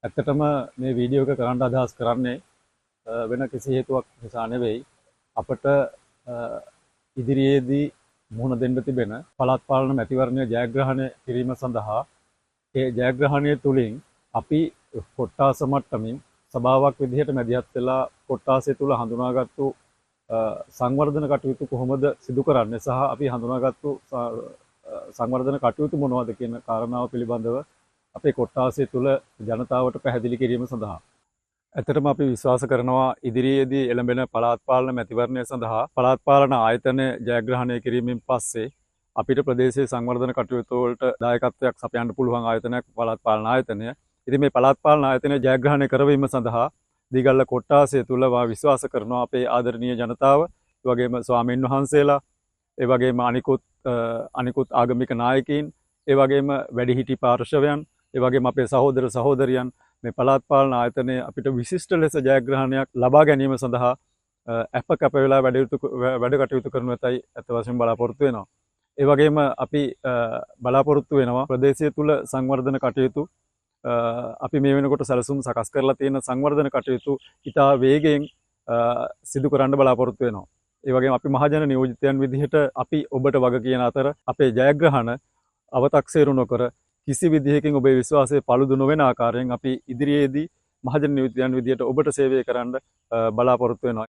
ඇත්තටම මේ වීඩියෝ එක කරන්න අදහස් කරන්නේ වෙන කිසි හේතුවක් නිසා නෙවෙයි අපට ඉදිරියේදී මුහුණ දෙන්න තිබෙන පළාත් පාලන මැතිවරණය ජයග්‍රහණය කිරීම සඳහා ඒ ජයග්‍රහණය තුලින් අපි කොට්ටාස මට්ටමින් සභාවක් විදිහට මැදිහත් වෙලා කොට්ටාසය තුල හඳුනාගත්තු සංවර්ධන කටයුතු කොහොමද සිදු කරන්නේ සහ අපි හඳුනාගත්තු සංවර්ධන කටයුතු මොනවද කියන කාරණාව පිළිබඳව අපේ කොට්ටාසය තුල ජනතාවට පැහැදිලි කිරීම සඳහා ඇත්තටම අපි විශ්වාස කරනවා ඉදිරියේදී එළඹෙන පළාත් පාලන මැතිවරණය සඳහා පළාත් පාලන ආයතන ජයග්‍රහණය කිරීමෙන් පස්සේ අපිට ප්‍රදේශයේ සංවර්ධන කටයුතු වලට දායකත්වයක් සපයන්න පුළුවන් ආයතනයක් පළාත් පාලන ආයතනය. ඉතින් මේ පළාත් පාලන ආයතනය ජයග්‍රහණය කරවීම සඳහා දීගල්ල කොට්ටාසය තුල විශ්වාස කරනවා අපේ ආදරණීය ජනතාව, ඒ වගේම ස්වාමීන් වහන්සේලා, ඒ වගේම අනිකුත් ආගමික නායකයින්, ඒ වගේම වැඩිහිටි පාර්ශවයන්, ඒ වගේම අපේ සහෝදර සහෝදරියන් මේ පළාත් පාලන ආයතනය අපිට විශිෂ්ට ලෙස ජයග්‍රහණයක් ලබා ගැනීම සඳහා අප කැප වෙලා වැඩ කටයුතු කරනු ඇතයි අත වශයෙන් බලාපොරොත්තු වෙනවා. ඒ වගේම අපි බලාපොරොත්තු වෙනවා ප්‍රදේශය තුල සංවර්ධන කටයුතු අපි මේ වෙනකොට සැලසුම් සකස් කරලා තියෙන සංවර්ධන කටයුතු ඉතා වේගයෙන් සිදු කරන්න බලාපොරොත්තු වෙනවා. ඒ වගේම අපි මහජන නියෝජිතයන් විදිහට අපි ඔබට වග කියන අතර අපේ ජයග්‍රහණ අව탁සේරු නොකර කිසි විදිහකින් ඔබේ විශ්වාසය paludu නොවන ආකාරයෙන් අපි ඉදිරියේදී මහජන නියෝජිතයන් විදිහට ඔබට සේවය කරන්න බලාපොරොත්තු වෙනවා.